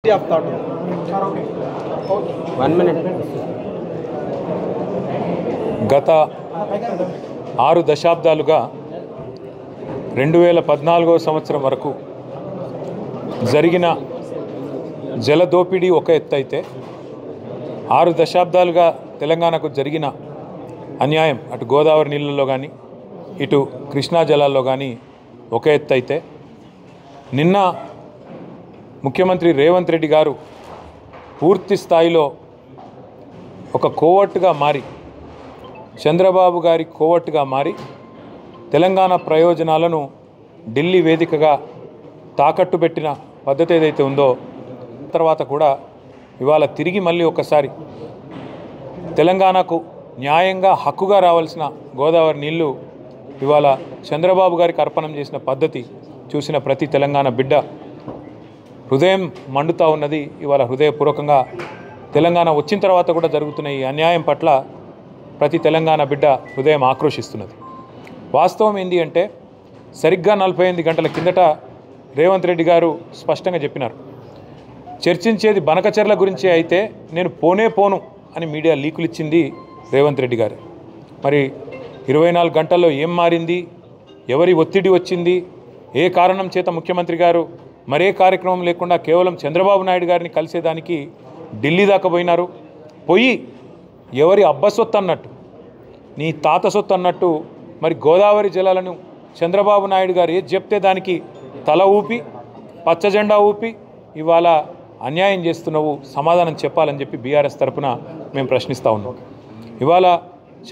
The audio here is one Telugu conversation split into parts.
1 minute. గత 6 దశాబ్దాలుగా 2014వ సంవత్సరం వరకు జరిగిన జలదోపిడీ ఒక ఎత్తు అయితే 6 దశాబ్దాలుగా తెలంగాణకు జరిగిన అన్యాయం అటు గోదావరి నీళ్ళల్లో కానీ ఇటు కృష్ణా జలాల్లో కానీ ఒక ఎత్తు అయితే నిన్న ముఖ్యమంత్రి రేవంత్ రెడ్డి గారు పూర్తి స్థాయిలో ఒక కోవట్టుగా మారి చంద్రబాబు గారి కోవట్టుగా మారి తెలంగాణ ప్రయోజనాలను ఢిల్లీ వేదికగా తాకట్టు పెట్టిన పద్ధతి ఏదైతే ఉందో తర్వాత కూడా ఇవాళ తిరిగి మళ్ళీ ఒకసారి తెలంగాణకు న్యాయంగా హక్కుగా రావాల్సిన గోదావరి నీళ్లు ఇవాళ చంద్రబాబు గారికి అర్పణం చేసిన పద్ధతి చూసిన ప్రతి తెలంగాణ బిడ్డ హృదయం మండుతూ ఉన్నది. ఇవాళ హృదయపూర్వకంగా తెలంగాణ వచ్చిన తర్వాత కూడా జరుగుతున్న ఈ అన్యాయం పట్ల ప్రతి తెలంగాణ బిడ్డ హృదయం ఆక్రోషిస్తున్నది. వాస్తవం ఏంటి అంటే సరిగ్గా 48 గంటల కిందట రేవంత్ రెడ్డి గారు స్పష్టంగా చెప్పినారు, చర్చించేది బనకచెర్ల గురించి అయితే నేను పోను అని మీడియా లీకులు ఇచ్చింది రేవంత్ రెడ్డి గారు. మరి 24 గంటల్లో ఏం మారింది, ఎవరి ఒత్తిడి వచ్చింది, ఏ కారణం చేత ముఖ్యమంత్రి గారు మరే కార్యక్రమం లేకుండా కేవలం చంద్రబాబు నాయుడు గారిని కలిసేదానికి ఢిల్లీ దాకా పోయినారు. పోయి ఎవరి అబ్బ సొత్తు అన్నట్టు, నీ తాత సొత్తు అన్నట్టు మరి గోదావరి జలాలను చంద్రబాబు నాయుడు గారు ఏది చెప్తే దానికి తల ఊపి పచ్చజెండా ఊపి ఇవాళ అన్యాయం చేస్తున్నావు, సమాధానం చెప్పాలని చెప్పి బీఆర్ఎస్ తరఫున మేము ప్రశ్నిస్తూ ఉన్నాం. ఇవాళ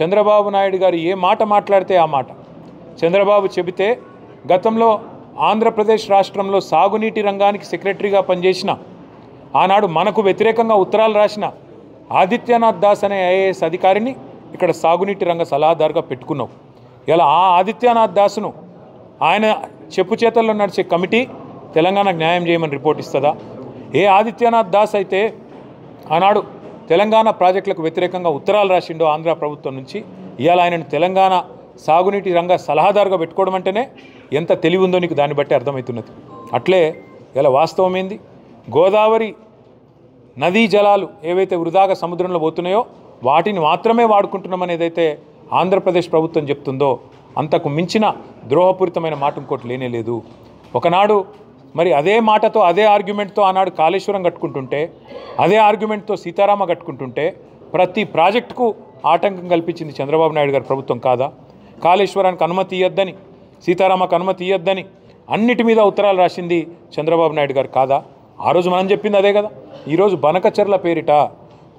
చంద్రబాబు నాయుడు గారు ఏ మాట మాట్లాడితే ఆ మాట చంద్రబాబు చెబితే గతంలో ఆంధ్రప్రదేశ్ రాష్ట్రంలో సాగునీటి రంగానికి సెక్రటరీగా పనిచేసిన ఆనాడు మనకు వ్యతిరేకంగా ఉత్తరాలు రాసిన ఆదిత్యనాథ్ దాస్ అనే ఐఏఎస్ అధికారిని ఇక్కడ సాగునీటి రంగ సలహాదారుగా పెట్టుకున్నావు. ఇలా ఆ ఆదిత్యనాథ్ దాస్ను ఆయన చెప్పు చేతల్లో నడిచే కమిటీ తెలంగాణకు న్యాయం చేయమని రిపోర్ట్ ఇస్తుందా? ఏ ఆదిత్యనాథ్ దాస్ అయితే ఆనాడు తెలంగాణ ప్రాజెక్టులకు వ్యతిరేకంగా ఉత్తరాలు రాసిండో ఆంధ్ర ప్రభుత్వం నుంచి, ఇవాళ ఆయనను తెలంగాణ సాగునీటి రంగ సలహాదారుగా పెట్టుకోవడం అంటేనే ఎంత తెలివి ఉందో నీకు దాన్ని బట్టి అర్థమవుతున్నది. అట్లే ఇలా వాస్తవం ఏంది, గోదావరి నదీ జలాలు ఏవైతే వృధాగా సముద్రంలో పోతున్నాయో వాటిని మాత్రమే వాడుకుంటున్నామని ఏదైతే ఆంధ్రప్రదేశ్ ప్రభుత్వం చెప్తుందో అంతకు మించిన ద్రోహపూరితమైన మాట ఇంకోటి లేనే లేదు. ఒకనాడు మరి అదే మాటతో అదే ఆర్గ్యుమెంట్తో ఆనాడు కాళేశ్వరం కట్టుకుంటుంటే, అదే ఆర్గ్యుమెంట్తో సీతారామ కట్టుకుంటుంటే ప్రతి ప్రాజెక్టుకు ఆటంకం కల్పించింది చంద్రబాబు నాయుడు గారి ప్రభుత్వం కాదా? కాళేశ్వరానికి అనుమతి ఇవ్వద్దని, సీతారామకు అనుమతి ఇవ్వద్దని అన్నిటి మీద ఉత్తరాలు రాసింది చంద్రబాబు నాయుడు గారు కాదా? ఆ రోజు మనం చెప్పింది అదే కదా. ఈరోజు బనకచెర్ల పేరిట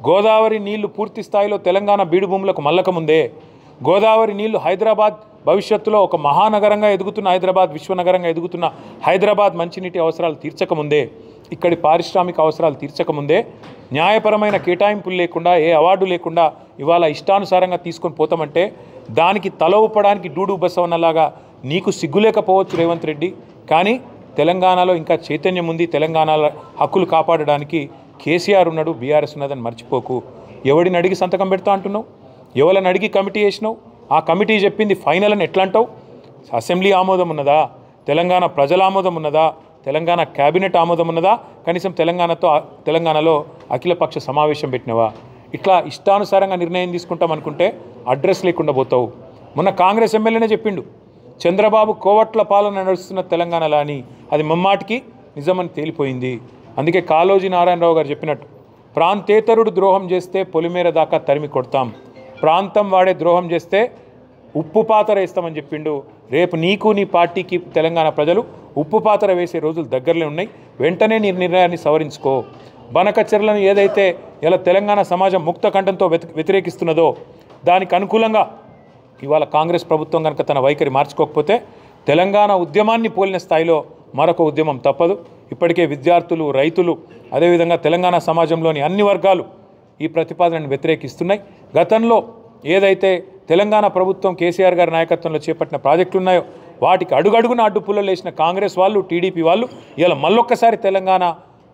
గోదావరి నీళ్లు పూర్తి స్థాయిలో తెలంగాణ బీడు భూములకు మల్లకముందే, గోదావరి నీళ్లు హైదరాబాద్ భవిష్యత్తులో ఒక మహానగరంగా ఎదుగుతున్న హైదరాబాద్, విశ్వనగరంగా ఎదుగుతున్న హైదరాబాద్ మంచినీటి అవసరాలు తీర్చకముందే, ఇక్కడి పారిశ్రామిక అవసరాలు తీర్చకముందే న్యాయపరమైన కేటాయింపులు లేకుండా ఏ అవార్డు లేకుండా ఇవాళ ఇష్టానుసారంగా తీసుకొని పోతామంటే దానికి తల ఊపడానికి డూడు బసవన్నలాగా నీకు సిగ్గులేకపోవచ్చు రేవంత్ రెడ్డి. కానీ తెలంగాణలో ఇంకా చైతన్యం ఉంది, తెలంగాణలో హక్కులు కాపాడడానికి కేసీఆర్ ఉన్నాడు, బీఆర్ఎస్ ఉన్నదని మర్చిపోకు. ఎవడిని అడిగి సంతకం పెడతా అంటున్నావు, ఎవరిని అడిగి కమిటీ వేసినావు, ఆ కమిటీ చెప్పింది ఫైనల్ అని ఎట్లా అంటావు? అసెంబ్లీ ఆమోదం ఉన్నదా, తెలంగాణ ప్రజల ఆమోదం ఉన్నదా, తెలంగాణ క్యాబినెట్ ఆమోదం ఉన్నదా, కనీసం తెలంగాణలో అఖిలపక్ష సమావేశం పెట్టినవా? ఇట్లా ఇష్టానుసారంగా నిర్ణయం తీసుకుంటాం అనుకుంటే అడ్రస్ లేకుండా పోతావు. మొన్న కాంగ్రెస్ ఎమ్మెల్యేనే చెప్పిండు, చంద్రబాబు కోవట్ల పాలన నడుస్తున్న తెలంగాణలో అని. అది ముమ్మాటికి నిజమని తేలిపోయింది. అందుకే కాళోజీ నారాయణరావు గారు చెప్పినట్టు, ప్రాంతేతరుడు ద్రోహం చేస్తే పొలిమేర దాకా తరిమి కొడతాం, ప్రాంతం వాడే ద్రోహం చేస్తే ఉప్పు పాతర వేస్తామని చెప్పిండు. రేపు నీకు నీ పార్టీకి తెలంగాణ ప్రజలు ఉప్పు పాతర వేసే రోజులు దగ్గరలో ఉన్నాయి. వెంటనే నీ నిర్ణయాన్ని సవరించుకో. బనకచెర్లను ఏదైతే ఇలా తెలంగాణ సమాజం ముక్త కంఠంతో వ్యతిరేకిస్తున్నదో దానికి అనుకూలంగా ఇవాళ కాంగ్రెస్ ప్రభుత్వం కనుక తన వైఖరి మార్చుకోకపోతే తెలంగాణ ఉద్యమాన్ని పోలిన స్థాయిలో మరొక ఉద్యమం తప్పదు. ఇప్పటికే విద్యార్థులు, రైతులు, అదేవిధంగా తెలంగాణ సమాజంలోని అన్ని వర్గాలు ఈ ప్రతిపాదనను వ్యతిరేకిస్తున్నాయి. గతంలో ఏదైతే తెలంగాణ ప్రభుత్వం కేసీఆర్ గారి నాయకత్వంలో చేపట్టిన ప్రాజెక్టులు ఉన్నాయో వాటికి అడుగడుగున అడ్డుపుల్లలు వేసిన కాంగ్రెస్ వాళ్ళు, టీడీపీ వాళ్ళు ఇలా మళ్ళొక్కసారి తెలంగాణ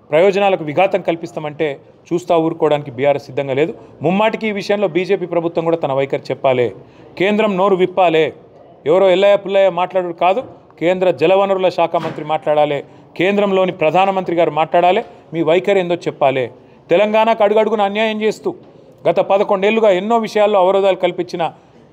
ప్రయోజనాలకు విఘాతం కల్పిస్తామంటే చూస్తా ఊరుకోవడానికి బీఆర్ఎస్ సిద్ధంగా లేదు. ముమ్మాటికి ఈ విషయంలో బీజేపీ ప్రభుత్వం కూడా తన వైఖరి చెప్పాలి, కేంద్రం నోరు విప్పాలి. ఎవరో ఎల్లయ్య పుల్లయ్య మాట్లాడు కాదు, కేంద్ర జలవనరుల శాఖ మంత్రి మాట్లాడాలి, కేంద్రంలోని ప్రధానమంత్రి గారు మాట్లాడాలి, మీ వైఖరి ఏందో చెప్పాలి. తెలంగాణకు అడుగడుగున అన్యాయం చేస్తూ గత 11 ఏళ్లుగా ఎన్నో విషయాల్లో అవరోధాలు కల్పించిన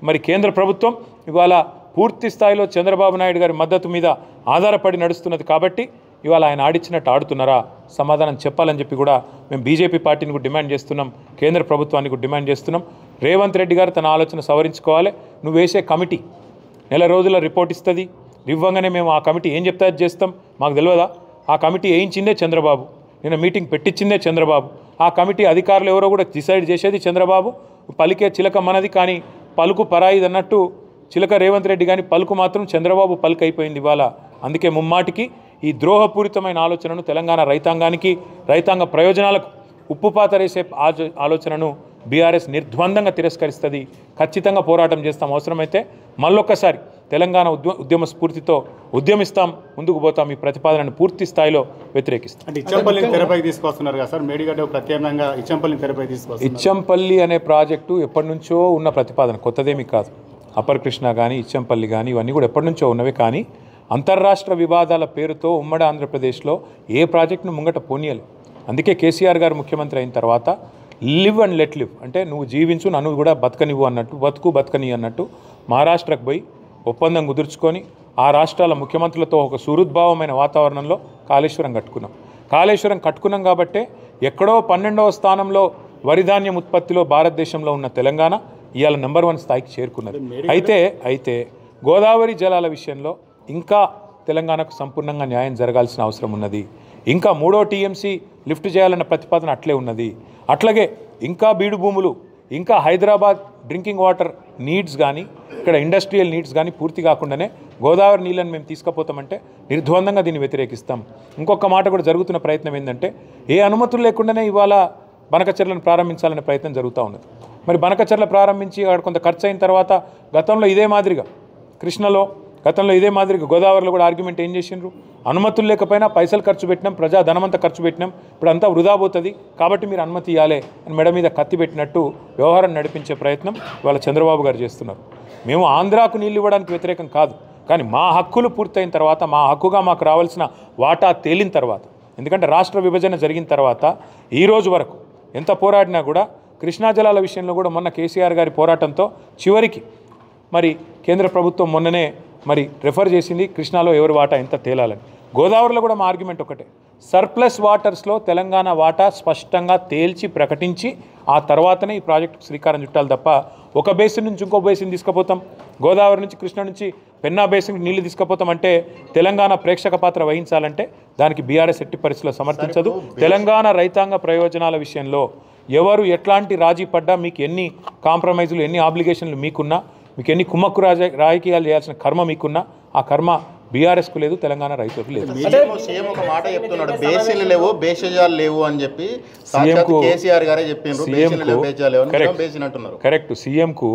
మరి కేంద్ర ప్రభుత్వం ఇవాళ పూర్తి స్థాయిలో చంద్రబాబు నాయుడు గారి మద్దతు మీద ఆధారపడి నడుస్తున్నది. కాబట్టి ఇవాళ ఆయన ఆడిచ్చినట్టు ఆడుతున్నారా, సమాధానం చెప్పాలని చెప్పి కూడా మేము బీజేపీ పార్టీని కూడా డిమాండ్ చేస్తున్నాం, కేంద్ర ప్రభుత్వానికి కూడా డిమాండ్ చేస్తున్నాం. రేవంత్ రెడ్డి గారు తన ఆలోచన సవరించుకోవాలి. నువ్వు వేసే కమిటీ నెల రోజుల రిపోర్ట్ ఇస్తుంది, ఇవ్వగానే మేము ఆ కమిటీ ఏం చెప్తే అది చేస్తాం, మాకు తెలియదా? ఆ కమిటీ వేయించిందే చంద్రబాబు, నిన్న మీటింగ్ పెట్టించిందే చంద్రబాబు. ఆ కమిటీ అధికారులు ఎవరో కూడా డిసైడ్ చేసేది చంద్రబాబు. పలికే చిలక మనది కానీ పలుకు పరాయిది అన్నట్టు చిలక రేవంత్ రెడ్డి కానీ పలుకు మాత్రం చంద్రబాబు పలుకు అయిపోయింది ఇవాళ. అందుకే ముమ్మాటికి ఈ ద్రోహపూరితమైన ఆలోచనను తెలంగాణ రైతాంగానికి, రైతాంగ ప్రయోజనాలకు ఉప్పుపాతరేసే ఆలోచనను బీఆర్ఎస్ నిర్ద్వందంగా తిరస్కరిస్తుంది. ఖచ్చితంగా పోరాటం చేస్తాం. అవసరమైతే మళ్ళొక్కసారి తెలంగాణ ఉద్యమ స్ఫూర్తితో ఉద్యమిస్తాం, ముందుకు పోతాం. ఈ ప్రతిపాదనను పూర్తి స్థాయిలో వ్యతిరేకిస్తాం. అంటే ఇచ్చంపల్లిని తెరపైకి తీసుకొస్తున్నారు కదా సార్, మేడిగడ్డ ప్రత్యేకంగా ఇచ్చంపల్లిని తెరపైకి తీసుకొస్తున్నారు. ఇచ్చంపల్లి అనే ప్రాజెక్టు ఎప్పటి నుంచో ఉన్న ప్రతిపాదన, కొత్తదేమీ కాదు. అప్పర్ కృష్ణ కానీ ఇచ్చంపల్లి కానీ ఇవన్నీ కూడా ఎప్పటి నుంచో ఉన్నవి. కానీ అంతర్రాష్ట్ర వివాదాల పేరుతో ఉమ్మడి ఆంధ్రప్రదేశ్లో ఏ ప్రాజెక్టును ముంగట పోనీయాలి. అందుకే కేసీఆర్ గారు ముఖ్యమంత్రి అయిన తర్వాత లివ్ అండ్ లెట్ లివ్ అంటే నువ్వు జీవించు, నన్ను కూడా బతకనివ్వు అన్నట్టు, బతకని అన్నట్టు మహారాష్ట్రకు పోయి ఒప్పందం కుదుర్చుకొని ఆ రాష్ట్రాల ముఖ్యమంత్రులతో ఒక సుహృద్భావమైన వాతావరణంలో కాళేశ్వరం కట్టుకున్నాం. కాళేశ్వరం కట్టుకున్నాం కాబట్టే ఎక్కడో 12వ స్థానంలో వరిధాన్యం ఉత్పత్తిలో భారతదేశంలో ఉన్న తెలంగాణ ఇవాళ నెంబర్ 1 స్థాయికి చేరుకున్నది. అయితే గోదావరి జలాల విషయంలో ఇంకా తెలంగాణకు సంపూర్ణంగా న్యాయం జరగాల్సిన అవసరం ఉన్నది. ఇంకా 3వ టీఎంసీ లిఫ్ట్ చేయాలన్న ప్రతిపాదన అట్లే ఉన్నది. అట్లాగే ఇంకా బీడు భూములు, ఇంకా హైదరాబాద్ డ్రింకింగ్ వాటర్ నీడ్స్ కానీ ఇక్కడ ఇండస్ట్రియల్ నీడ్స్ కానీ పూర్తి కాకుండానే గోదావరి నీళ్ళని మేము తీసుకుపోతామంటే నిర్ద్వందంగా దీన్ని వ్యతిరేకిస్తాం. ఇంకొక మాట కూడా జరుగుతున్న ప్రయత్నం ఏంటంటే ఏ అనుమతులు లేకుండానే ఇవాళ బనకచెర్లను ప్రారంభించాలనే ప్రయత్నం జరుగుతూ ఉన్నది. మరి బనకచెర్ల ప్రారంభించి అక్కడ కొంత ఖర్చు అయిన తర్వాత గతంలో ఇదే మాదిరిగా కృష్ణలో, గతంలో ఇదే మాదిరిగా గోదావరిలో కూడా ఆర్గ్యుమెంట్ ఏం చేసిండ్రు, అనుమతులు లేకపోయినా పైసలు ఖర్చు పెట్టినాం, ప్రజా ధనమంతా ఖర్చు పెట్టినాం, ఇప్పుడు అంతా వృధా పోతుంది కాబట్టి మీరు అనుమతి ఇవ్వాలి అని మెడ మీద కత్తి పెట్టినట్టు వ్యవహారం నడిపించే ప్రయత్నం ఇవాళ చంద్రబాబు గారు చేస్తున్నారు. మేము ఆంధ్రాకు నీళ్ళు ఇవ్వడానికి వ్యతిరేకం కాదు, కానీ మా హక్కులు పూర్తయిన తర్వాత, మా హక్కుగా మాకు రావాల్సిన వాటా తేలిన తర్వాత, ఎందుకంటే రాష్ట్ర విభజన జరిగిన తర్వాత ఈ రోజు వరకు ఎంత పోరాడినా కూడా కృష్ణా జలాల విషయంలో కూడా మొన్న కేసీఆర్ గారి పోరాటంతో చివరికి మరి కేంద్ర ప్రభుత్వం మొన్ననే మరి రెఫర్ చేసింది కృష్ణాలో ఎవరి వాటా ఎంత తేలాలని. గోదావరిలో కూడా మా ఆర్గ్యుమెంట్ ఒకటే, సర్ప్లస్ వాటర్స్లో తెలంగాణ వాటా స్పష్టంగా తేల్చి ప్రకటించి ఆ తర్వాతనే ఈ ప్రాజెక్టుకు శ్రీకారం చుట్టాలి తప్ప ఒక బేసిన్ నుంచి ఇంకో బేసిన్ తీసుకుపోతాం, గోదావరి నుంచి కృష్ణ నుంచి పెన్నా బేసిన్కి నీళ్లు తీసుకుపోతామంటే తెలంగాణ ప్రేక్షక పాత్ర వహించాలంటే దానికి బీఆర్ఎస్ ఎట్టి పరిస్థితుల్లో సమర్థించదు. తెలంగాణ రైతాంగ ప్రయోజనాల విషయంలో ఎవరు ఎట్లాంటి రాజీ పడ్డా, మీకు ఎన్ని కాంప్రమైజులు, ఎన్ని ఆబ్లిగేషన్లు మీకున్నా, మీకు ఎన్ని కుమ్మక్కు రాజకీయాలు చేయాల్సిన కర్మ మీకున్నా, ఆ కర్మ బీఆర్ఎస్కు లేదు, తెలంగాణ రైతులకు లేదు. సీఎం ఒక మాట చెప్తున్నాడు, బేసిన్లు లేవు, బేసిజాలు లేవు అని చెప్పి కేసీఆర్ గారే చెప్పిండ్రు. కరెక్ట్. సీఎంకు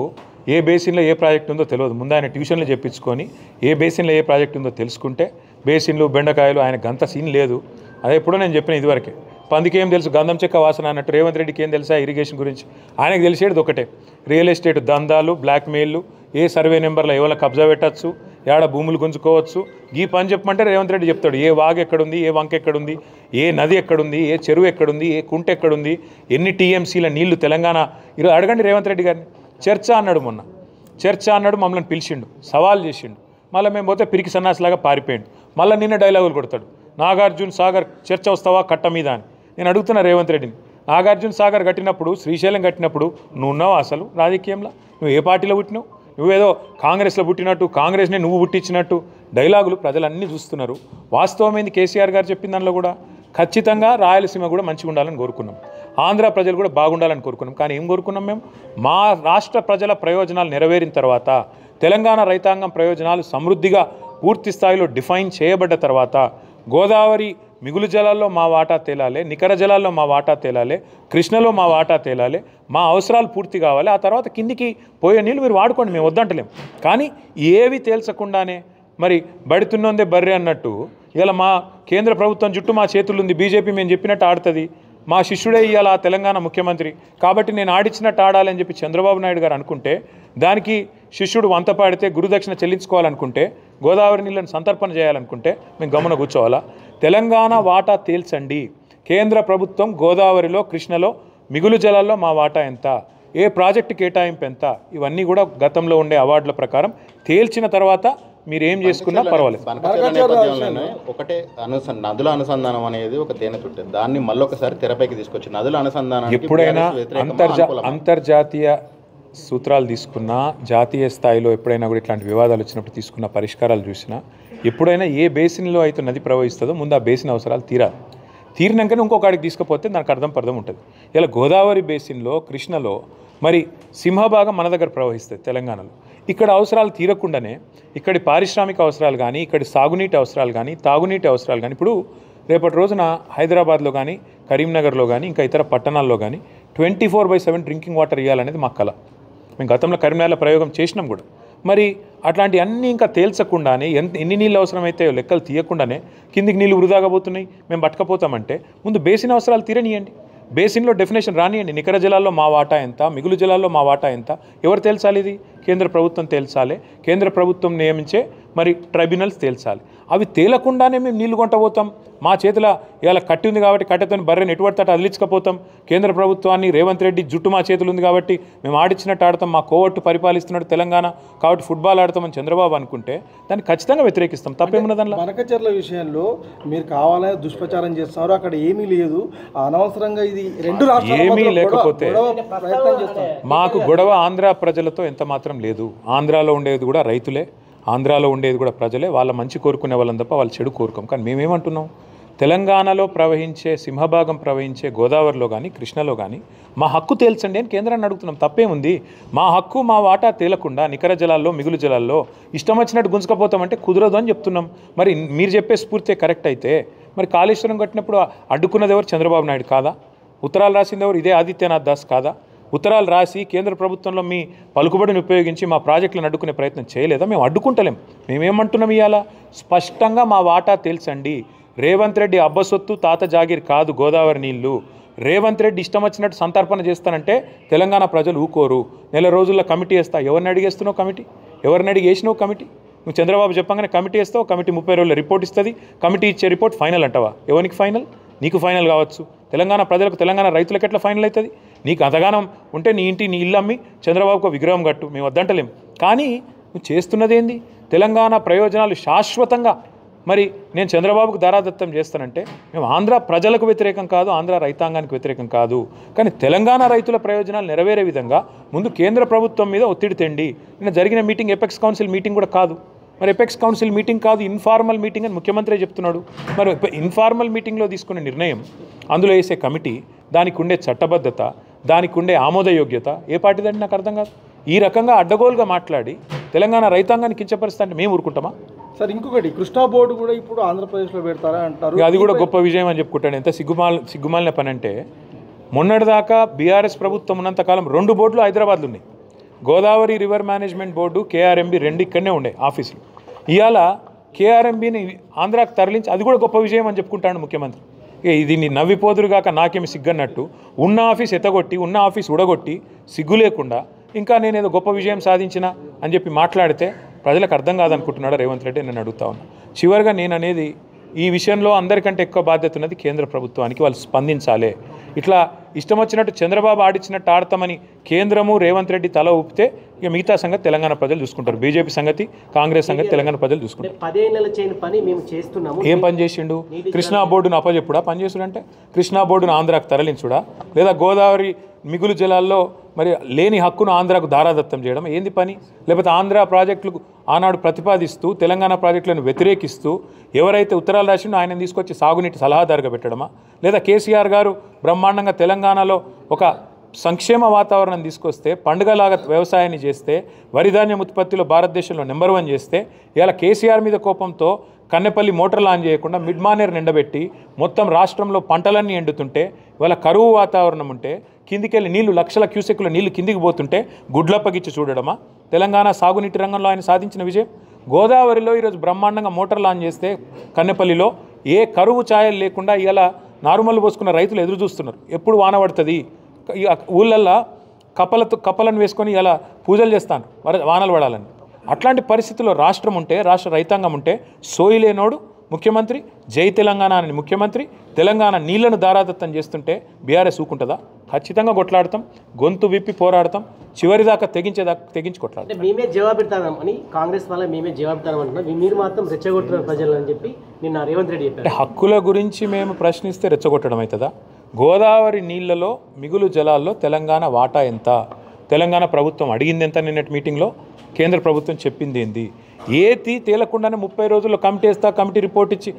ఏ బేసిన్లో ఏ ప్రాజెక్ట్ ఉందో తెలియదు. ముందు ఆయన ట్యూషన్లు చెప్పించుకొని ఏ బేసిన్లో ఏ ప్రాజెక్ట్ ఉందో తెలుసుకుంటే, బేసిన్లు బెండకాయలు ఆయన గంత సీన్ లేదు. అదే ఎప్పుడో నేను చెప్పిన ఇదివరకే, పందికి ఏం తెలుసు గంధం చెక్క వాసన అన్నట్టు రేవంత్ రెడ్డికి ఏం తెలుసా ఇరిగేషన్ గురించి, ఆయనకు తెలిసేది ఒకటే, రియల్ ఎస్టేట్ దందాలు, బ్లాక్మెయిల్లు, ఏ సర్వే నెంబర్లో ఎవరైనా కబ్జా పెట్టచ్చు, ఏడ భూములు గుంజుకోవచ్చు, ఈ పని చెప్పమంటే రేవంత్ రెడ్డి చెప్తాడు. ఏ వాగు ఎక్కడుంది, ఏ వంక ఎక్కడుంది, ఏ నది ఎక్కడుంది, ఏ చెరువు ఎక్కడుంది, ఏ కుంట ఎక్కడుంది, ఎన్ని టీఎంసీల నీళ్లు తెలంగాణ. ఈరోజు అడగండి రేవంత్ రెడ్డి గారిని. చర్చ అన్నాడు, మొన్న చర్చ అన్నాడు, మమ్మల్ని పిలిచిండు, సవాల్ చేసిండు, మళ్ళీ మేము పోతే పిరికి సన్నాసిలాగా పారిపోయిండు. మళ్ళీ నిన్న డైలాగులు కొడతాడు, నాగార్జున సాగర్ చర్చ వస్తావా కట్ట మీద అని. నేను అడుగుతున్నా రేవంత్ రెడ్డిని, నాగార్జున సాగర్ కట్టినప్పుడు, శ్రీశైలం కట్టినప్పుడు నువ్వు ఉన్నావా అసలు రాజకీయంలో? నువ్వు ఏ పార్టీలో పుట్టినావు? నువ్వేదో కాంగ్రెస్లో పుట్టినట్టు, కాంగ్రెస్ని నువ్వు పుట్టించినట్టు డైలాగులు ప్రజలన్నీ చూస్తున్నారు. వాస్తవమైంది కేసీఆర్ గారు చెప్పిన దానిలో కూడా ఖచ్చితంగా రాయలసీమ కూడా మంచిగా ఉండాలని కోరుకున్నాం, ఆంధ్ర ప్రజలు కూడా బాగుండాలని కోరుకున్నాం. కానీ ఏం కోరుకున్నాం మేము? మా రాష్ట్ర ప్రజల ప్రయోజనాలు నెరవేరిన తర్వాత, తెలంగాణ రైతాంగం ప్రయోజనాలు సమృద్ధిగా పూర్తి స్థాయిలో డిఫైన్ చేయబడ్డ తర్వాత, గోదావరి మిగులు జలాల్లో మా వాటా తేలాలి, నికర జలాల్లో మా వాటా తేలాలి, కృష్ణలో మా వాటా తేలాలి, మా అవసరాలు పూర్తి కావాలి. ఆ తర్వాత కిందికి పోయే నీళ్ళు మీరు వాడుకోండి, మేము వద్దంటలేం. కానీ ఏవి తేల్చకుండానే మరి బడితున్నోందే బర్రె అన్నట్టు ఇలా మా కేంద్ర ప్రభుత్వం జుట్టు మా చేతులు ఉంది, బీజేపీ మేము చెప్పినట్టు ఆడుతుంది. మా శిష్యుడే ఇవాళ తెలంగాణ ముఖ్యమంత్రి కాబట్టి నేను ఆడిచ్చినట్టు ఆడాలని చెప్పి చంద్రబాబు నాయుడు గారు అనుకుంటే, దానికి శిష్యుడు వంత పాడితే గురుదక్షిణ చెల్లించుకోవాలనుకుంటే, గోదావరి నీళ్ళని సంతర్పణ చేయాలనుకుంటే మేము గమ్మున కూర్చోవాలా? తెలంగాణ వాటా తేల్చండి. కేంద్ర ప్రభుత్వం గోదావరిలో, కృష్ణలో మిగులు జలాల్లో మా వాటా ఎంత, ఏ ప్రాజెక్టు కేటాయింపు ఎంత, ఇవన్నీ కూడా గతంలో ఉండే అవార్డుల ప్రకారం తేల్చిన తర్వాత మీరు ఏం చేసుకున్నా పర్వాలేదు. ఒకటే నదుల అనుసంధానం అనేది ఒక తేనె చుట్టే, దాన్ని మళ్ళొకసారి తెరపైకి తీసుకొచ్చి నదుల అనుసంధానం ఎప్పుడైనా అంతర్జాతీయ సూత్రాలు తీసుకున్నా, జాతీయ స్థాయిలో ఎప్పుడైనా కూడా ఇట్లాంటి వివాదాలు వచ్చినప్పుడు తీసుకున్న పరిష్కారాలు చూసినా, ఎప్పుడైనా ఏ బేసిన్లో అయితే నది ప్రవహిస్తుందో ముందు ఆ బేసిన్ అవసరాలు తీరాలి. తీరినాకనే ఇంకొకడికి తీసుకుపోతే దానికి అర్థం ఉంటుంది. ఇలా గోదావరి బేసిన్లో, కృష్ణలో మరి సింహభాగం మన దగ్గర ప్రవహిస్తుంది తెలంగాణలో. ఇక్కడ అవసరాలు తీరకుండానే ఇక్కడి పారిశ్రామిక అవసరాలు కానీ, ఇక్కడి సాగునీటి అవసరాలు కానీ, తాగునీటి అవసరాలు కానీ, ఇప్పుడు రేపటి రోజున హైదరాబాద్లో కానీ, కరీంనగర్లో కానీ, ఇంకా ఇతర పట్టణాల్లో కానీ 24/7 డ్రింకింగ్ వాటర్ ఇవ్వాలనేది మా కళ. మేము గతంలో కరీంనగర్లో ప్రయోగం చేసినాం కూడా. మరి అట్లాంటి అన్నీ ఇంకా తేల్చకుండానే, ఎన్ని నీళ్ళు అవసరమైతే లెక్కలు తీయకుండానే కిందికి నీళ్ళు వృధాగా పోతున్నాయి, మేము పట్టుకపోతామంటే ముందు బేసిన్ అవసరాలు తీరనియండి. బేసిన్లో డెఫినేషన్ రానియండి. నికర జలాల్లో మా వాటా ఎంత, మిగులు జలాల్లో మా వాటా ఎంత, ఎవరు తేల్చాలి? ఇది కేంద్ర ప్రభుత్వం తేల్చాలి. కేంద్ర ప్రభుత్వం నియమించే మరి ట్రైబ్యునల్స్ తేల్చాలి. అవి తేలకుండానే మేము నీళ్లు కొంటపోతాం. మా చేతిలో ఇవాళ కట్టి ఉంది కాబట్టి కట్టెతో బర్రెని ఎటువంటి తట అదిలించకపోతాం. కేంద్ర ప్రభుత్వాన్ని రేవంత్ రెడ్డి జుట్టు మా చేతులు ఉంది కాబట్టి మేము ఆడిచ్చినట్టు ఆడతాం, మా కోవట్టు పరిపాలిస్తున్నాడు తెలంగాణ కాబట్టి ఫుట్బాల్ ఆడతామని చంద్రబాబు అనుకుంటే దాన్ని ఖచ్చితంగా వ్యతిరేకిస్తాం. తప్పేమున్నది దానిలో? మరకచర్ల విషయంలో మీరు కావాలని దుష్ప్రచారం చేస్తున్నారు, అక్కడ ఏమీ లేదు, అనవసరంగా ఇది రెండు రాష్ట్రాలు ఏమీ లేకపోతే మాకు గొడవ ఆంధ్ర ప్రజలతో ఎంత మాత్రం లేదు. ఆంధ్రాలో ఉండేది కూడా రైతులే, ఆంధ్రాలో ఉండేది కూడా ప్రజలే. వాళ్ళ మంచి కోరుకునే వాళ్ళని తప్ప వాళ్ళు చెడు కోరుకోం. కానీ మేమేమంటున్నాం, తెలంగాణలో ప్రవహించే, సింహభాగం ప్రవహించే గోదావరిలో కానీ, కృష్ణలో కానీ మా హక్కు తేల్చండి అని కేంద్రాన్ని అడుగుతున్నాం. తప్పేముంది? మా హక్కు, మా వాటా తేలకుండా నికర జలాల్లో, మిగులు జలాల్లో ఇష్టం వచ్చినట్టు గుంజుకపోతామంటే కుదరదు అని చెప్తున్నాం. మరి మీరు చెప్పే స్ఫూర్తి కరెక్ట్ అయితే మరి కాళేశ్వరం కట్టినప్పుడు అడ్డుకున్నది ఎవరు? చంద్రబాబు నాయుడు కాదా? ఉత్తరాలు రాసింది ఎవరు? ఇదే ఆదిత్యనాథ్ దాస్ కాదా? ఉత్తరాలు రాసి కేంద్ర ప్రభుత్వంలో మీ పలుకుబడిని ఉపయోగించి మా ప్రాజెక్టులను అడ్డుకునే ప్రయత్నం చేయలేదా? మేము అడ్డుకుంటలేం. మేమేమంటున్నాం ఇవాళ? స్పష్టంగా మా వాటా తేల్చండి. రేవంత్ రెడ్డి అబ్బసొత్తు, తాత జాగీర్ కాదు గోదావరి నీళ్లు. రేవంత్ రెడ్డి ఇష్టం వచ్చినట్టు సంతర్పణ చేస్తానంటే తెలంగాణ ప్రజలు ఊకోరు. నెల రోజుల్లో కమిటీ వేస్తా. ఎవరిని అడిగేస్తున్నావు కమిటీ? ఎవరిని అడిగేసినావు కమిటీ? నువ్వు చంద్రబాబు చెప్పగానే కమిటీ వేస్తావు, కమిటీ 30 రోజుల రిపోర్ట్ ఇస్తుంది. కమిటీ ఇచ్చే రిపోర్ట్ ఫైనల్ అంటావా? ఎవరికి ఫైనల్? నీకు ఫైనల్ కావచ్చు, తెలంగాణ ప్రజలకు, తెలంగాణ రైతులకు ఎట్లా ఫైనల్ అవుతుంది? నీకు అంతగానం ఉంటే నీ ఇంటి, నీ ఇల్లు అమ్మి చంద్రబాబుకు విగ్రహం కట్టు, మేము వద్దంటలేం. కానీ నువ్వు చేస్తున్నది ఏంది? తెలంగాణ ప్రయోజనాలు శాశ్వతంగా మరి నేను చంద్రబాబుకు దారాదత్తం చేస్తానంటే మేము ఆంధ్ర ప్రజలకు వ్యతిరేకం కాదు, ఆంధ్ర రైతాంగానికి వ్యతిరేకం కాదు. కానీ తెలంగాణ రైతుల ప్రయోజనాలు నెరవేరే విధంగా ముందు కేంద్ర ప్రభుత్వం మీద ఒత్తిడి తెండి. నిన్న జరిగిన మీటింగ్ ఎపెక్స్ కౌన్సిల్ మీటింగ్ కూడా కాదు. మరి ఎపెక్స్ కౌన్సిల్ మీటింగ్ కాదు, ఇన్ఫార్మల్ మీటింగ్ అని ముఖ్యమంత్రి చెప్తున్నాడు. మరి ఇన్ఫార్మల్ మీటింగ్లో తీసుకునే నిర్ణయం, అందులో వేసే కమిటీ, దానికి ఉండే చట్టబద్ధత, దానికి ఉండే ఆమోదయోగ్యత ఏ పార్టీదండి నాకు అర్థం కాదు. ఈ రకంగా అడ్డగోలుగా మాట్లాడి తెలంగాణ రైతాంగాన్ని కించపరిస్తా అంటే మేము ఊరుకుంటామా? సార్ ఇంకొకటి, కృష్ణా బోర్డు కూడా ఇప్పుడు ఆంధ్రప్రదేశ్లో పెడతారా అంటారు. అది కూడా గొప్ప విజయం అని చెప్పుకుంటాను. ఎంత సిగ్గుమాలిన పని అంటే, మొన్నటిదాకా బీఆర్ఎస్ ప్రభుత్వం ఉన్నంతకాలం 2 బోర్డులు హైదరాబాద్లో ఉన్నాయి. Godavari river management board, KRMB 2 ఇక్కడనే ఉండే ఆఫీసులు. ఇవాళ కేఆర్ఎంబిని ఆంధ్రాకి తరలించి, అది కూడా గొప్ప విజయం అని చెప్పుకుంటాడు ముఖ్యమంత్రి. దీన్ని నవ్విపోదురుగాక నాకేమి సిగ్గన్నట్టు ఉన్న ఆఫీస్ ఎత్తగొట్టి, ఉన్న ఆఫీస్ ఉడగొట్టి, సిగ్గు లేకుండా ఇంకా నేనేదో గొప్ప విజయం సాధించిన అని చెప్పి మాట్లాడితే ప్రజలకు అర్థం కాదనుకుంటున్నాడు రేవంత్ రెడ్డి. నేను అడుగుతా ఉన్నా. చివరిగా నేను అనేది, ఈ విషయంలో అందరికంటే ఎక్కువ బాధ్యత ఉన్నది కేంద్ర ప్రభుత్వానికి. వాళ్ళు స్పందించాలి. ఇట్లా ఇష్టం వచ్చినట్టు చంద్రబాబు ఆడిచ్చినట్టు ఆడతామని కేంద్రము, రేవంత్ రెడ్డి తల ఊపితే ఇక మిగతా సంగతి తెలంగాణ ప్రజలు చూసుకుంటారు. బీజేపీ సంగతి, కాంగ్రెస్ సంగతి తెలంగాణ ప్రజలు చూసుకుంటారు. 10 ఏళ్ల చేయని పని మేము చేస్తున్నాము. ఏం పని చేసిండు? కృష్ణా బోర్డును అప్పచెప్పుడా? పని చేసుడంటే కృష్ణా బోర్డును ఆంధ్రాకు తరలించుడా? లేదా గోదావరి మిగులు జలాల్లో మరి లేని హక్కును ఆంధ్రాకు దారాదత్తం చేయడం ఏంది పని? లేకపోతే ఆంధ్ర ప్రాజెక్టులకు ఆనాడు ప్రతిపాదిస్తూ తెలంగాణ ప్రాజెక్టులను వ్యతిరేకిస్తూ ఎవరైతే ఉత్తరాలు రాసిండో ఆయన తీసుకొచ్చి సాగునీటి సలహాదారుగా పెట్టడమా? లేదా కేసీఆర్ గారు బ్రహ్మాండంగా తెలంగాణలో ఒక సంక్షేమ వాతావరణం తీసుకొస్తే, పండుగలాగా వ్యవసాయాన్ని చేస్తే, వరిధాన్యం ఉత్పత్తిలో భారతదేశంలో నెంబర్ 1 చేస్తే, ఇలా కేసీఆర్ మీద కోపంతో కన్నెపల్లి మోటార్లు ఆన్ చేయకుండా మిడ్ మానేర్ నిండబెట్టి మొత్తం రాష్ట్రంలో పంటలన్నీ ఎండుతుంటే, ఇవాళ కరువు వాతావరణం ఉంటే, కిందికెళ్ళి నీళ్లు లక్షల క్యూసెక్కుల నీళ్లు కిందికి పోతుంటే గుడ్లప్పగిచ్చి చూడడమా తెలంగాణ సాగునీటి రంగంలో ఆయన సాధించిన విజయం? గోదావరిలో ఈరోజు బ్రహ్మాండంగా మోటార్లు ఆన్ చేస్తే కన్నెపల్లిలో ఏ కరువు ఛాయలు లేకుండా ఇలా నారుమల్లు పోసుకున్న రైతులు ఎదురు చూస్తున్నారు, ఎప్పుడు వాన పడుతుంది. ఊళ్ళల్లో కప్పలను వేసుకొని ఇలా పూజలు చేస్తాను వానలు పడాలని. అట్లాంటి పరిస్థితుల్లో రాష్ట్రం ఉంటే, రాష్ట్ర రైతాంగం ఉంటే, సోయిలేనోడు ముఖ్యమంత్రి, జై తెలంగాణ అని ముఖ్యమంత్రి, తెలంగాణ నీళ్లను దారాదత్తం చేస్తుంటే బీఆర్ఎస్ ఊకుంటుందా? ఖచ్చితంగా కొట్లాడతాం, గొంతు విప్పి పోరాడతాం, చివరిదాకా తెగించి కొట్లాడతాం. అంటే మేమే జవాబిడతామని కాంగ్రెస్ వల్ల మేమే జవాబిడతామంటున్నాం, మీరు మాత్రం రెచ్చగొట్టున్నారు ప్రజలని చెప్పి నిన్న రేవంత్ రెడ్డి చెప్పారు. హక్కుల గురించి మేము ప్రశ్నిస్తే రెచ్చగొట్టడం అవుతుందా? గోదావరి నీళ్లలో మిగులు జలాల్లో తెలంగాణ వాటా ఎంత, తెలంగాణ ప్రభుత్వం అడిగింది ఎంత, నిన్నటి మీటింగ్లో కేంద్ర ప్రభుత్వం చెప్పింది ఏంది? ఏది తేలకుండానే 30 రోజుల్లో కమిటీ వేస్తా, కమిటీ రిపోర్ట్ ఇచ్చి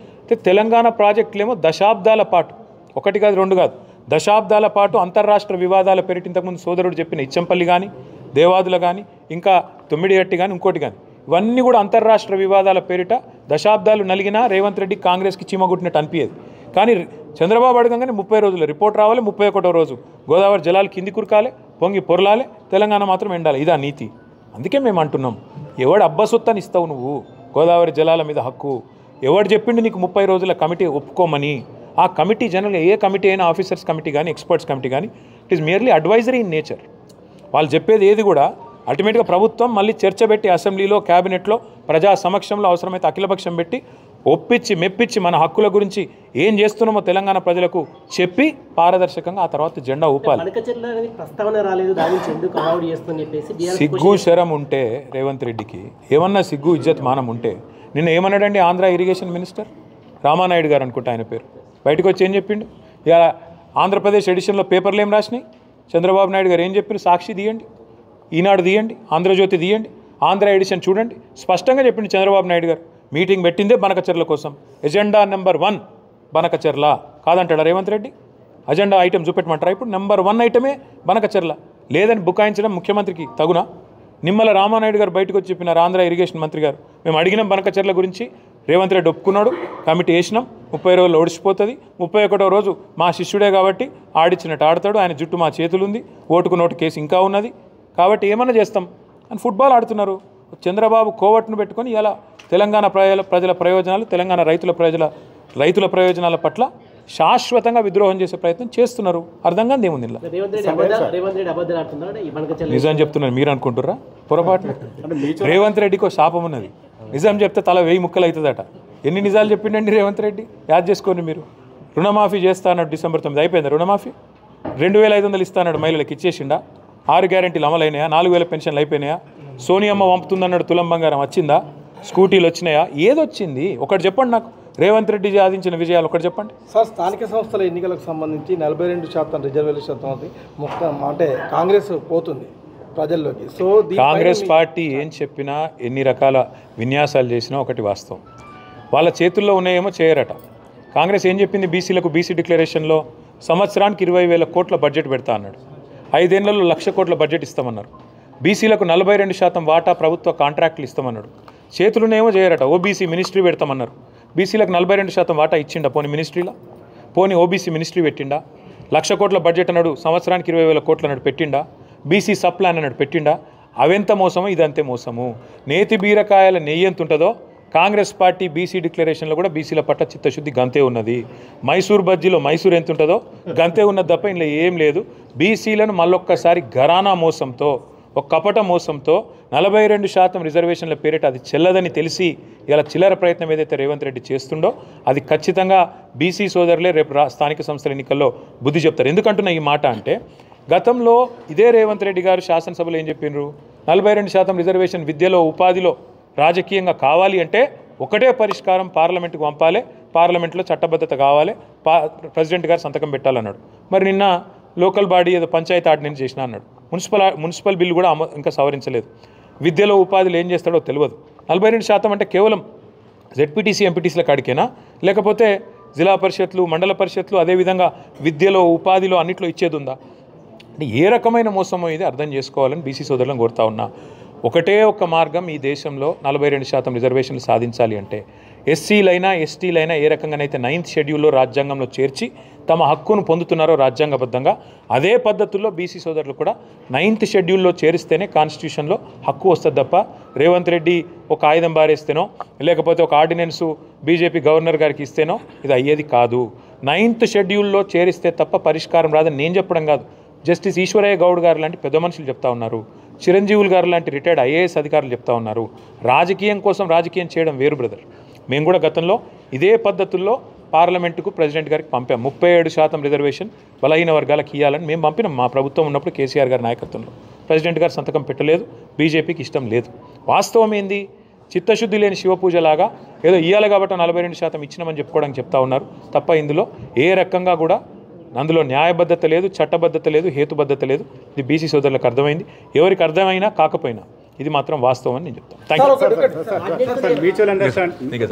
తెలంగాణ ప్రాజెక్టులేమో దశాబ్దాల పాటు, ఒకటి కాదు రెండు కాదు, దశాబ్దాల పాటు అంతర్రాష్ట్ర వివాదాల పేరిట ఇంతకుముందు సోదరుడు చెప్పిన ఇచ్చంపల్లి కానీ, దేవాదుల కానీ, ఇంకా తొమ్మిడిగట్టి కానీ, ఇంకోటి కానీ, ఇవన్నీ కూడా అంతర్రాష్ట్ర వివాదాల పేరిట దశాబ్దాలు నలిగినా రేవంత్ రెడ్డి కాంగ్రెస్కి చీమగుట్టినట్టు అనిపించేది. కానీ చంద్రబాబు అడగంగానే 30 రోజుల్లో రిపోర్ట్ రావాలి, 31వ రోజు గోదావరి జలాలు కింది కురకాలి, పొంగి పొరలాలి, తెలంగాణ మాత్రం ఎండాలి. ఇదా నీతి? అందుకే మేము అంటున్నాం, ఎవడు అబ్బసొత్తని ఇస్తావు నువ్వు గోదావరి జలాల మీద హక్కు? ఎవడు చెప్పిండు నీకు 30 రోజుల కమిటీ ఒప్పుకోమని? ఆ కమిటీ జనరల్గా ఏ కమిటీ అయినా, ఆఫీసర్స్ కమిటీ కానీ, ఎక్స్పర్ట్స్ కమిటీ కానీ, it is merely advisory in nature. వాళ్ళు చెప్పేది ఏది కూడా అల్టిమేట్గా ప్రభుత్వం మళ్ళీ చర్చ పెట్టి అసెంబ్లీలో, క్యాబినెట్లో, ప్రజా సమక్షంలో, అవసరమైతే అఖిలపక్షం పెట్టి ఒప్పించి మెప్పించి మన హక్కుల గురించి ఏం చేస్తున్నామో తెలంగాణ ప్రజలకు చెప్పి పారదర్శకంగా ఆ తర్వాత జెండా ఊపాలి. ప్రస్తావన రాలేదు, దాని నుంచి ఎందుకు అవాయిడ్ చేస్తుందని చెప్పేసి సిగ్గు శరం ఉంటే రేవంత్ రెడ్డికి, ఏమన్నా సిగ్గు ఇజ్జత్ మానం ఉంటే, నిన్న ఏమన్నాడండి ఆంధ్ర ఇరిగేషన్ మినిస్టర్ రామానాయుడు గారు అనుకుంటా ఆయన పేరు, బయటకు వచ్చి ఏం చెప్పిండు? ఇలా ఆంధ్రప్రదేశ్ ఎడిషన్లో పేపర్లు ఏం రాసినాయి, చంద్రబాబు నాయుడు గారు ఏం చెప్పారు? సాక్షి తీయండి, ఈనాడు తీయండి, ఆంధ్రజ్యోతి తీయండి, ఆంధ్ర ఎడిషన్ చూడండి, స్పష్టంగా చెప్పిండు చంద్రబాబు నాయుడు గారు. మీటింగ్ పెట్టిందే బనకచెర్ల కోసం, ఎజెండా నెంబర్ 1 బనకచెర్ల కాదంటాడా రేవంత్ రెడ్డి? అజెండా ఐటెం చూపెట్టమంటారా? ఇప్పుడు నెంబర్ 1 ఐటమే బనకచెర్ల. లేదని బుకాయించడం ముఖ్యమంత్రికి తగునా? నిమ్మల రామానాయుడు గారు బయటకు వచ్చి చెప్పినారు, ఆంధ్ర ఇరిగేషన్ మంత్రి గారు, మేము అడిగినాం బనకచెర్ల గురించి, రేవంత్ రెడ్డి ఒప్పుకున్నాడు, కమిటీ వేసినాం, 30 రోజులు ఓడిచిపోతుంది, 31వ రోజు మా శిష్యుడే కాబట్టి ఆడిచ్చినట్టు ఆడతాడు, ఆయన జుట్టు మా చేతులుంది, ఓటుకు నోటు కేసు ఇంకా ఉన్నది, కాబట్టి ఏమన్నా చేస్తాం అని ఫుట్బాల్ ఆడుతున్నారు. చంద్రబాబు కోవట్ను పెట్టుకొని ఇలా తెలంగాణ ప్రజల ప్రయోజనాలు, తెలంగాణ రైతుల ప్రయోజనాల పట్ల శాశ్వతంగా విద్రోహం చేసే ప్రయత్నం చేస్తున్నారు. అర్థం కాదు ఏముంది ఇలా. నిజం చెప్తున్నారు మీరు అనుకుంటుర్రా? పొరపాటు. రేవంత్ రెడ్డికి శాపం ఉన్నది, నిజం చెప్తే తల 1000 ముక్కలు అవుతుందట. ఎన్ని నిజాలు చెప్పిండండి రేవంత్ రెడ్డి? యాద్ చేసుకోండి మీరు. రుణమాఫీ చేస్తా అన్నాడు December 9 అయిపోయిందా రుణమాఫీ? 2500 ఇస్తా అన్నాడు మహిళలకు, ఇచ్చేసిండా? 6 గ్యారెంటీలు అమలైనాయా? 4000 పెన్షన్లు అయిపోయినాయా? సోనియమ్మ పంపుతుందన్నాడు తులం బంగారం వచ్చిందా? స్కూటీలు వచ్చినాయా? ఏదొచ్చింది ఒకటి చెప్పండి నాకు. రేవంత్ రెడ్డి సాధించిన విజయాలు ఒకటి చెప్పండి సార్. స్థానిక సంస్థల ఎన్నికలకు సంబంధించి 42% రిజర్వేషన్ అది అంటే కాంగ్రెస్ పోతుంది ప్రజల్లోకి. సో కాంగ్రెస్ పార్టీ ఏం చెప్పినా, ఎన్ని రకాల విన్యాసాలు చేసినా ఒకటి వాస్తవం, వాళ్ళ చేతుల్లో ఉన్నాయేమో చేయరట. కాంగ్రెస్ ఏం చెప్పింది? బీసీలకు బీసీ డిక్లరేషన్లో సంవత్సరానికి 20,000 కోట్ల బడ్జెట్ పెడతా అన్నాడు. 5 ఏళ్లలో 1,00,000 కోట్ల బడ్జెట్ ఇస్తామన్నారు. బీసీలకు 42% వాటా ప్రభుత్వ కాంట్రాక్టులు ఇస్తామన్నాడు. చేతులునేమో చేయరట. OBC ministry పెడతామన్నారు. బీసీలకు 42% వాటా ఇచ్చిండా? పోనీ మినిస్ట్రీలో, పోనీ ఓబీసీ మినిస్ట్రీ పెట్టిండా? 1,00,000 కోట్ల బడ్జెట్ అన్నాడు, సంవత్సరానికి 20,000 కోట్లు అన్నాడు, పెట్టిండా? బీసీ సబ్ ప్లాన్ అన్నాడు, పెట్టిండా? అవెంత మోసమో ఇదంతే మోసము. నేతి బీరకాయల నెయ్యి ఎంత ఉంటుందో కాంగ్రెస్ పార్టీ బీసీ డిక్లరేషన్లో కూడా బీసీల పట్ల చిత్తశుద్ధి గంతే ఉన్నది. మైసూర్ బజ్జీలో మైసూర్ ఎంత ఉంటుందో గంతే ఉన్నది తప్ప ఇందులో ఏం లేదు. బీసీలను మళ్ళొక్కసారి ఘరానా మోసంతో, ఒక కపట మోసంతో 42% రిజర్వేషన్ల పేరిట అది చెల్లదని తెలిసి ఇలా చిల్లర ప్రయత్నం ఏదైతే రేవంత్ రెడ్డి చేస్తుండో అది ఖచ్చితంగా బీసీ సోదరులే రేపు స్థానిక సంస్థల ఎన్నికల్లో బుద్ధి చెప్తారు. ఎందుకంటున్నా ఈ మాట అంటే, గతంలో ఇదే రేవంత్ రెడ్డి గారు శాసనసభలో ఏం చెప్పినారు? 42% రిజర్వేషన్ విద్యలో, ఉపాధిలో, రాజకీయంగా కావాలి అంటే ఒకటే పరిష్కారం, పార్లమెంటుకు పంపాలి, పార్లమెంట్లో చట్టబద్ధత కావాలి, ప్రెసిడెంట్ గారు సంతకం పెట్టాలన్నాడు. మరి నిన్న లోకల్ బాడీ ఏదో పంచాయతీ ఆర్డినెన్స్ చేసినా అన్నాడు. మున్సిపల్ బిల్లు కూడా ఇంకా సవరించలేదు. విద్యలో, ఉపాధిలో ఏం చేస్తాడో తెలియదు. 42% అంటే కేవలం జెడ్పీటీసీ, ఎంపీటీసీల కాడికేనా, లేకపోతే జిల్లా పరిషత్లు, మండల పరిషత్లు, అదేవిధంగా విద్యలో, ఉపాధిలో అన్నిట్లో ఇచ్చేది ఉందా? అంటే ఏ రకమైన మోసమో ఇది అర్థం చేసుకోవాలని బీసీ సోదరులను కోరుతా ఉన్నా. ఒకటే ఒక్క మార్గం ఈ దేశంలో 42% రిజర్వేషన్లు సాధించాలి అంటే, ఎస్సీలైనా ఎస్టీలైనా ఏ రకంగానైతే 9th షెడ్యూల్లో రాజ్యాంగంలో చేర్చి తమ హక్కును పొందుతున్నారో రాజ్యాంగబద్ధంగా అదే పద్ధతుల్లో బీసీ సోదరులు కూడా 9th షెడ్యూల్లో చేరిస్తేనే కాన్స్టిట్యూషన్లో హక్కు వస్తుంది తప్ప రేవంత్ రెడ్డి ఒక ఆయుధం బారేస్తేనో లేకపోతే ఒక ఆర్డినెన్సు బీజేపీ గవర్నర్ గారికి ఇస్తేనో ఇది అయ్యేది కాదు. 9th షెడ్యూల్లో చేరిస్తే తప్ప పరిష్కారం రాదని నేను చెప్పడం కాదు, జస్టిస్ ఈశ్వరయ్య గౌడ్ గారు లాంటి పెద్ద మనుషులు చెప్తా ఉన్నారు, చిరంజీవులు గారు లాంటి రిటైర్డ్ ఐఏఎస్ అధికారులు చెప్తా ఉన్నారు. రాజకీయం కోసం రాజకీయం చేయడం వేరు బ్రదర్. మేము కూడా గతంలో ఇదే పద్ధతుల్లో పార్లమెంటుకు ప్రెసిడెంట్ గారికి పంపాం. 37% రిజర్వేషన్ బలహీన వర్గాలకు ఇవ్వాలని మేము పంపినాం. మా ప్రభుత్వం ఉన్నప్పుడు కేసీఆర్ గారి నాయకత్వంలో ప్రెసిడెంట్ గారు సంతకం పెట్టలేదు, బీజేపీకి ఇష్టం లేదు. వాస్తవం ఏంది, చిత్తశుద్ధి లేని శివపూజలాగా ఏదో ఇవ్వాలి కాబట్టి 42% ఇచ్చినామని చెప్పుకోవడానికి చెప్తా ఉన్నారు తప్ప ఇందులో ఏ రకంగా కూడా అందులో న్యాయబద్ధత లేదు, చట్టబద్ధత లేదు, హేతుబద్ధత లేదు. ఇది బీసీ సోదరులకు అర్థమైంది. ఎవరికి అర్థమైనా కాకపోయినా ఇది మాత్రం వాస్తవం అని నేను చెప్తాను. Thank you. Mutual understanding